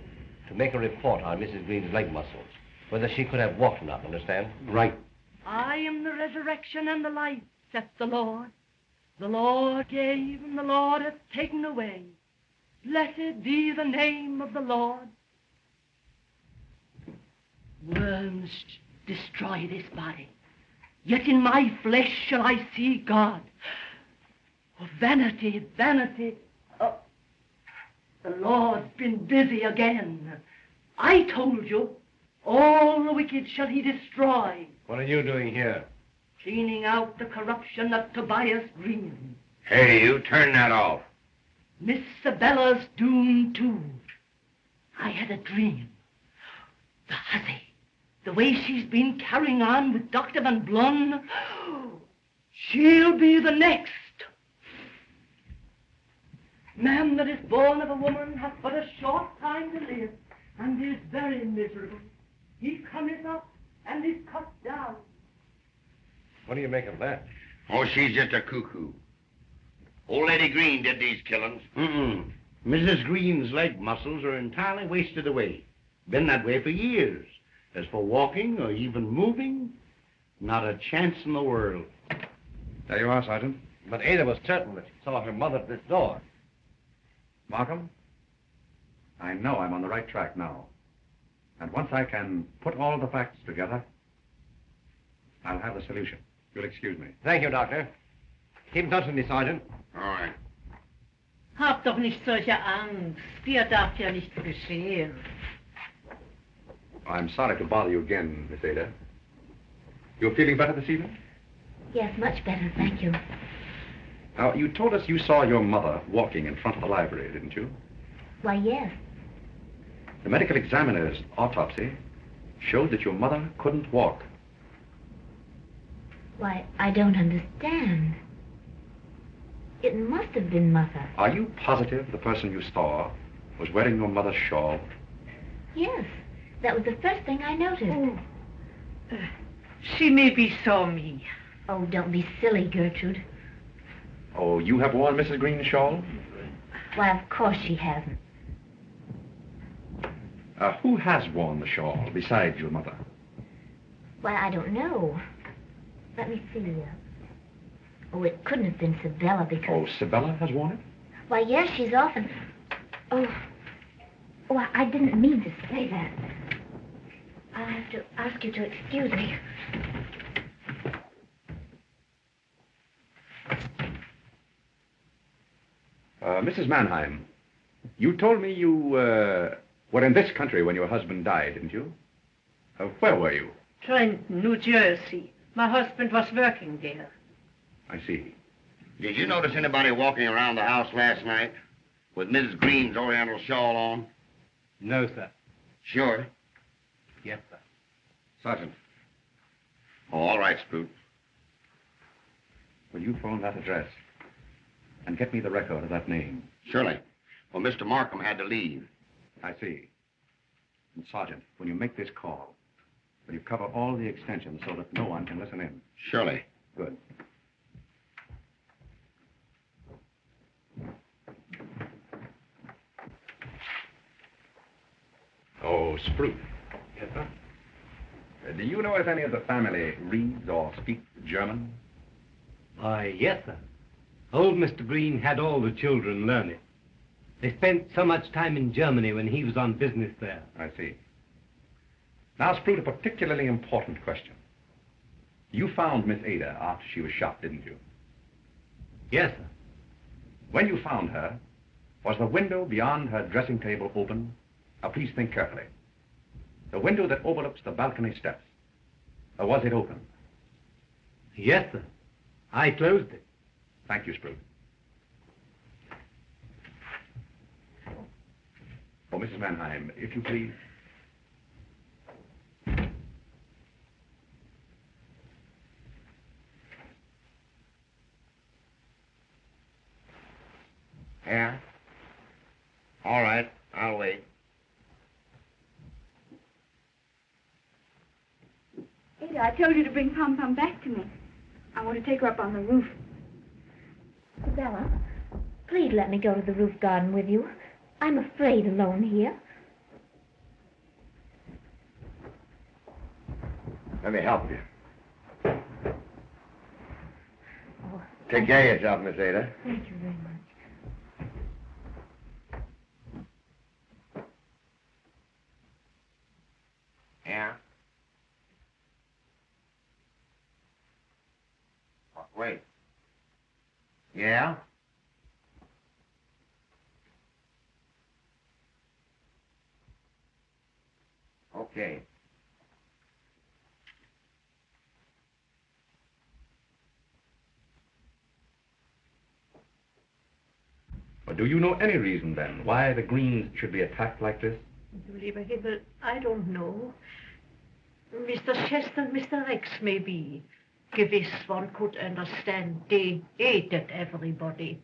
to make a report on Mrs. Greene's leg muscles, whether she could have walked or not, understand? Right. I am the resurrection and the life, saith the Lord. The Lord gave and the Lord hath taken away. Blessed be the name of the Lord. Worms destroy this body, yet in my flesh shall I see God. Oh, vanity, vanity. Oh, the Lord's been busy again. I told you, all the wicked shall he destroy. What are you doing here? Cleaning out the corruption of Tobias Greene. Hey, you, turn that off. Miss Sabella's doomed too. I had a dream. The hussy, the way she's been carrying on with Dr. Van Blun, she'll be the next. Man that is born of a woman hath but a short time to live, and is very miserable. He cometh up and is cut down. What do you make of that? Oh, she's just a cuckoo. Old Lady Greene did these killings. Mrs. Greene's leg muscles are entirely wasted away. Been that way for years. As for walking or even moving, not a chance in the world. There you are, Sergeant. But Ada was certain that she saw her mother at this door. Markham, I know I'm on the right track now. And once I can put all the facts together, I'll have the solution. You'll excuse me. Thank you, Doctor. Keep in touch with me, Sergeant. All right. Hab doch nicht solche Angst. Dir darf ja nichts geschehen. I'm sorry to bother you again, Miss Ada. You're feeling better this evening? Yes, much better, thank you. Now, you told us you saw your mother walking in front of the library, didn't you? Why, yes. The medical examiner's autopsy showed that your mother couldn't walk. Why, I don't understand. It must have been Mother. Are you positive the person you saw was wearing your mother's shawl? Yes, that was the first thing I noticed. Oh. She maybe saw me. Oh, don't be silly, Gertrude. Oh, you have worn Mrs. Greene's shawl? Why, of course she hasn't. Who has worn the shawl besides your mother? Why, I don't know. Let me see. Oh, it couldn't have been Sabella because... Oh, Sabella has worn it? Why, yes, she's often... Oh, I didn't mean to say that. I'll have to ask you to excuse me. Mrs. Mannheim, you told me you were in this country when your husband died, didn't you? Where were you? Trenton, New Jersey. My husband was working there. I see. Did you notice anybody walking around the house last night with Mrs. Greene's oriental shawl on? No, sir. Sure? Yes, sir. Sergeant. Oh, all right, Sprout. Will you phone that address and get me the record of that name? Surely. Well, Mr. Markham had to leave. I see. And Sergeant, when you make this call, will you cover all the extensions so that no one can listen in? Surely. Good. Oh, Sprout. Yes, sir. Do you know if any of the family reads or speaks German? Why, yes, sir. Old Mr. Greene had all the children learn it. They spent so much time in Germany when he was on business there. I see. Now, Sprout, a particularly important question. You found Miss Ada after she was shot, didn't you? Yes, sir. When you found her, was the window beyond her dressing table open? Now, please think carefully. The window that overlooks the balcony steps. Or was it open? Yes, sir. I closed it. Thank you, Sprout. Oh, Mrs. Mannheim, if you please. Yeah? All right, I'll wait. Ada, I told you to bring Pom Pom back to me. I want to take her up on the roof. Sabella, please let me go to the roof garden with you. I'm afraid alone here. Let me help you. Oh, Take care of yourself, Miss Ada. thank you very much. Yeah? Wait. Yeah? Okay. Well, do you know any reason, then, why the Greenes should be attacked like this? Du lieber Himmel, I don't know. Mr. Chester and Mr. Rex, maybe. Gewiss, one could understand they hated everybody.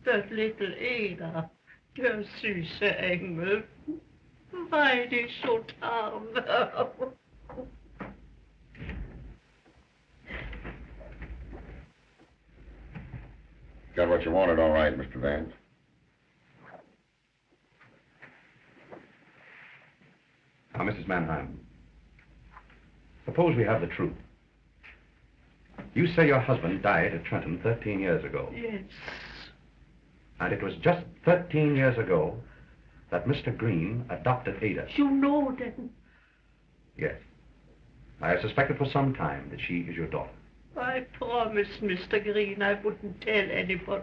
But little Ada, der süße Engel, why they so arm? Got what you wanted, all right, Mr. Vance. Now, Mrs. Mannheim, suppose we have the truth. You say your husband died at Trenton 13 years ago. Yes. And it was just 13 years ago that Mr. Greene adopted Ada. You know then. Yes. I have suspected for some time that she is your daughter. I promised Mr. Greene I wouldn't tell anyone.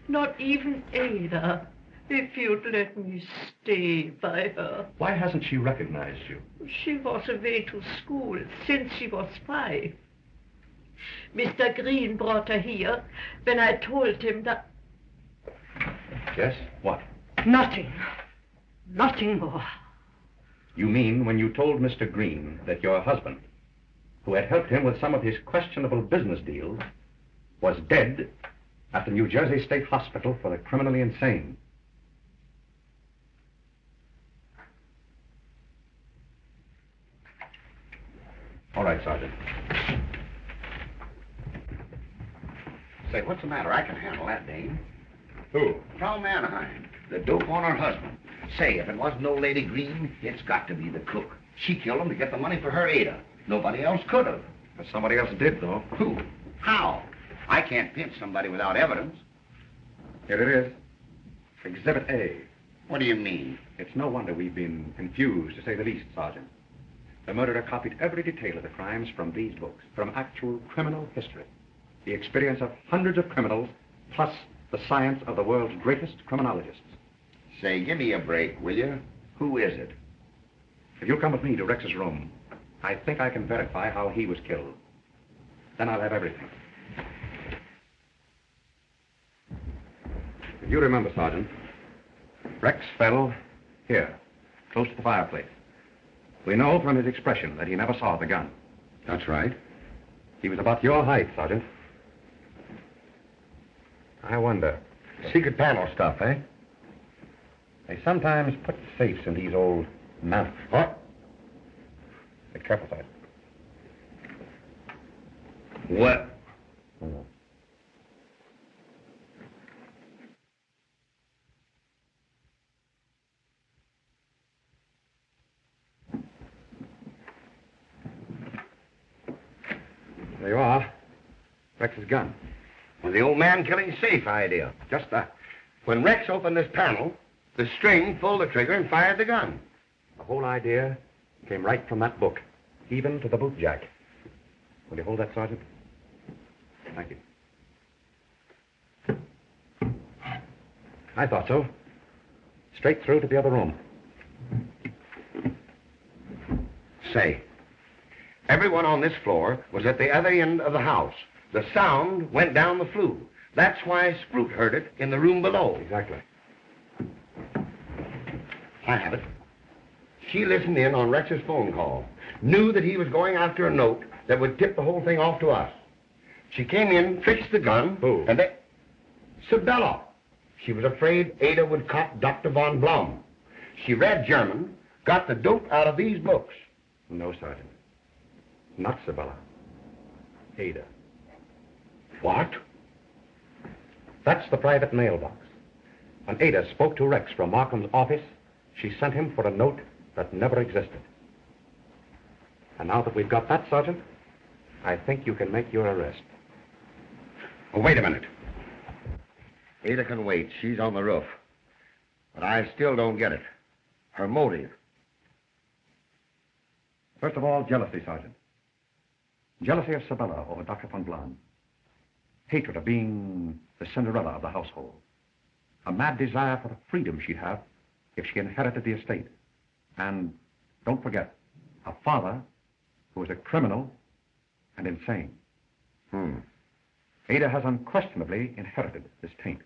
Not even Ada. If you'd let me stay by her. Why hasn't she recognized you? She was away to school since she was 5. Mr. Greene brought her here when I told him that... Yes? What? Nothing. Nothing more. You mean when you told Mr. Greene that your husband, who had helped him with some of his questionable business deals, was dead, at the New Jersey State Hospital for the criminally insane. All right, Sergeant. Say, what's the matter? I can handle that, Dane. Who? Frau Mannheim, the dope on her husband. Say, if it wasn't old Lady Greene, it's got to be the cook. She killed him to get the money for her Ada. Nobody else could have. But somebody else did, though. Who? How? I can't pinch somebody without evidence. Here it is. Exhibit A. What do you mean? It's no wonder we've been confused, to say the least, Sergeant. The murderer copied every detail of the crimes from these books, from actual criminal history. The experience of hundreds of criminals, plus the science of the world's greatest criminologists. Say, give me a break, will you? Who is it? If you'll come with me to Rex's room, I think I can verify how he was killed. Then I'll have everything. If you remember, Sergeant, Rex fell here, close to the fireplace. We know from his expression that he never saw the gun. That's right. He was about your height, Sergeant. I wonder. Secret panel stuff, eh? They sometimes put safes in these old mounts. What? Be careful, Sergeant. What? Oh. There you are. Rex's gun. Well, the old man killing safe idea. Just that. When Rex opened this panel, the string pulled the trigger and fired the gun. The whole idea came right from that book, even to the bootjack. Will you hold that, Sergeant? Thank you. I thought so. Straight through to the other room. Say, everyone on this floor was at the other end of the house. The sound went down the flue. That's why Sprout heard it in the room below. Exactly. I have it. She listened in on Rex's phone call. Knew that he was going after a note that would tip the whole thing off to us. She came in, fixed the gun. Who? And then... Sabella. She was afraid Ada would cop Dr. von Blum. She read German, got the dope out of these books. No, Sergeant. Not Sabella. Ada. What? That's the private mailbox. When Ada spoke to Rex from Markham's office, she sent him for a note that never existed. And now that we've got that, Sergeant, I think you can make your arrest. Oh, wait a minute. Ada can wait. She's on the roof. But I still don't get it. Her motive. First of all, jealousy, Sergeant. Jealousy of Sabella over Dr. von Blum. Hatred of being the Cinderella of the household. A mad desire for the freedom she'd have if she inherited the estate. And don't forget, a father who is a criminal and insane. Ada has unquestionably inherited this taint.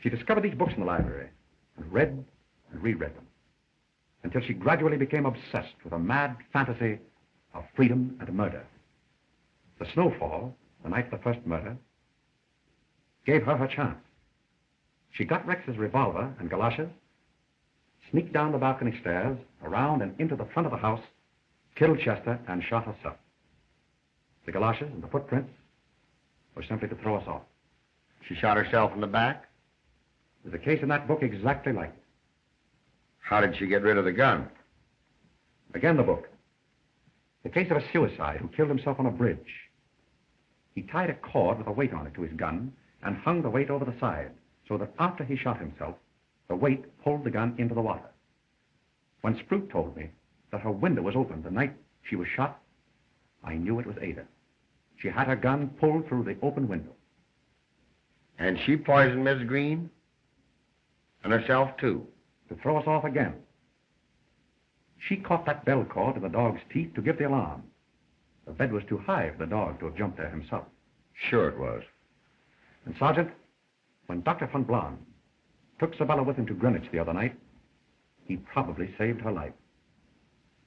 She discovered these books in the library and read and reread them until she gradually became obsessed with a mad fantasy of freedom and murder. The snowfall, the night of the first murder, gave her her chance. She got Rex's revolver and galoshes, sneaked down the balcony stairs, around and into the front of the house, killed Chester, and shot herself. The galoshes and the footprints were simply to throw us off. She shot herself in the back? There's a case in that book exactly like it. How did she get rid of the gun? Again, the book. The case of a suicide who killed himself on a bridge. He tied a cord with a weight on it to his gun and hung the weight over the side so that after he shot himself, the weight pulled the gun into the water. When Sprout told me that her window was open the night she was shot, I knew it was Ada. She had her gun pulled through the open window. And she poisoned Miss Greene? And herself, too? To throw us off again. She caught that bell cord in the dog's teeth to give the alarm. The bed was too high for the dog to have jumped there himself. Sure it was. And, Sergeant, when Dr. von Blum took Sabella with him to Greenwich the other night, he probably saved her life.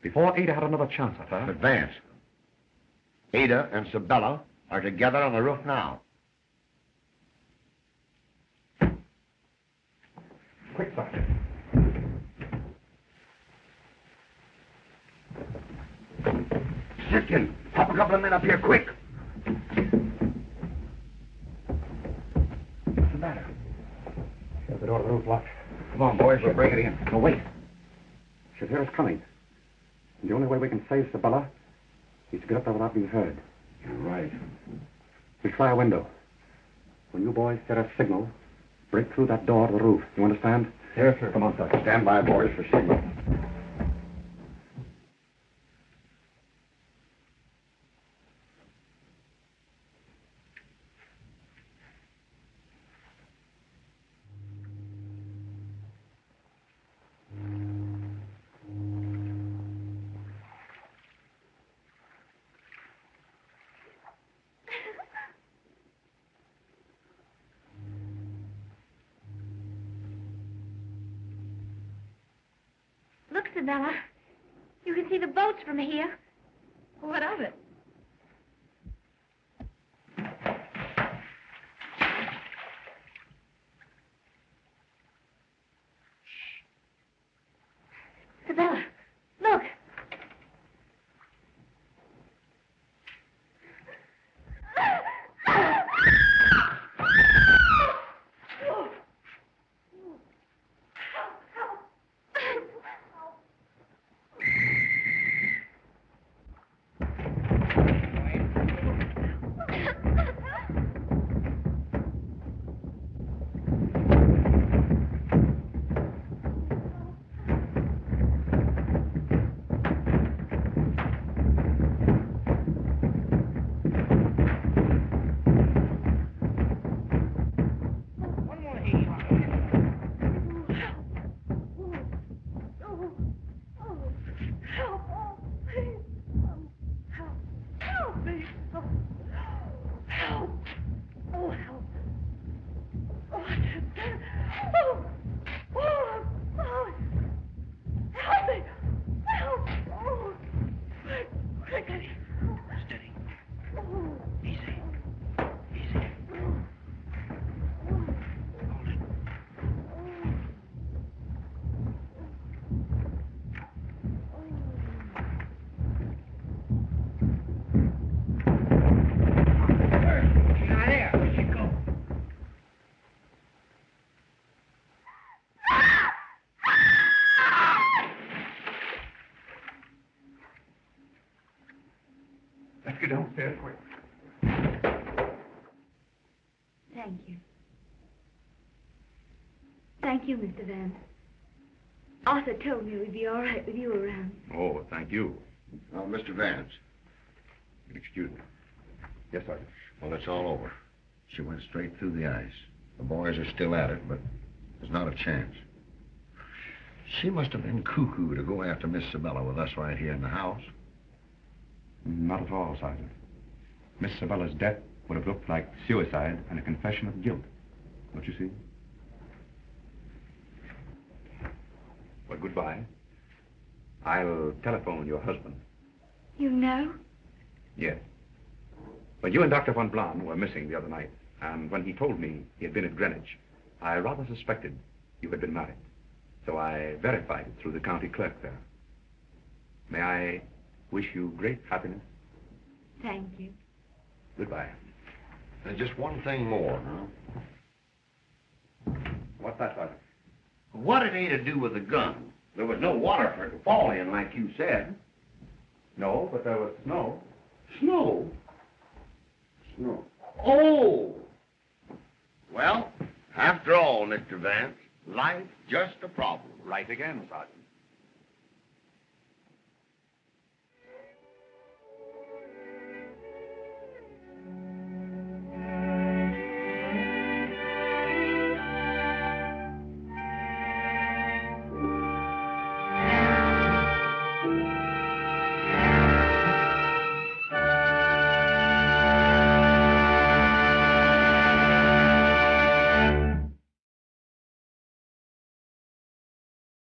Before Ada had another chance at her... But Vance, Ada and Sabella are together on the roof now. Simpkin, hop a couple of men up here, quick. What's the matter? The door of the room's locked. Come on, boys, we'll break it in. No, wait. She'll hear us coming. And the only way we can save Sabella is to get up there without being heard. You're right. We'll try a window. When you boys get a signal, break through that door to the roof. You understand? Yes, sir. Come on, Sergeant. Stand by, boys, for signal. Look, Sabella. You can see the boats from here. What of it? Sabella, look. Let's get downstairs quick. Thank you. Thank you, Mr. Vance. Arthur told me we'd be all right with you around. Oh, thank you. Oh, Mr. Vance. Excuse me. Yes, Sergeant. Well, it's all over. She went straight through the ice. The boys are still at it, but there's not a chance. She must have been cuckoo to go after Miss Sabella with us right here in the house. Not at all, Sergeant. Miss Sabella's death would have looked like suicide and a confession of guilt. Don't you see? Well, goodbye. I'll telephone your husband. You know? Yes. Well, you and Dr. von Blahn were missing the other night, and when he told me he had been at Greenwich, I rather suspected you had been married. So I verified it through the county clerk there. May I wish you great happiness? Thank you. Goodbye. And just one thing more, huh? What's that, Sergeant? What did Ada do with the gun? There was no water for it to fall in, like you said. No, but there was snow. Snow? Snow. Oh! Well, after all, Mr. Vance, life's just a problem. Right again, Sergeant.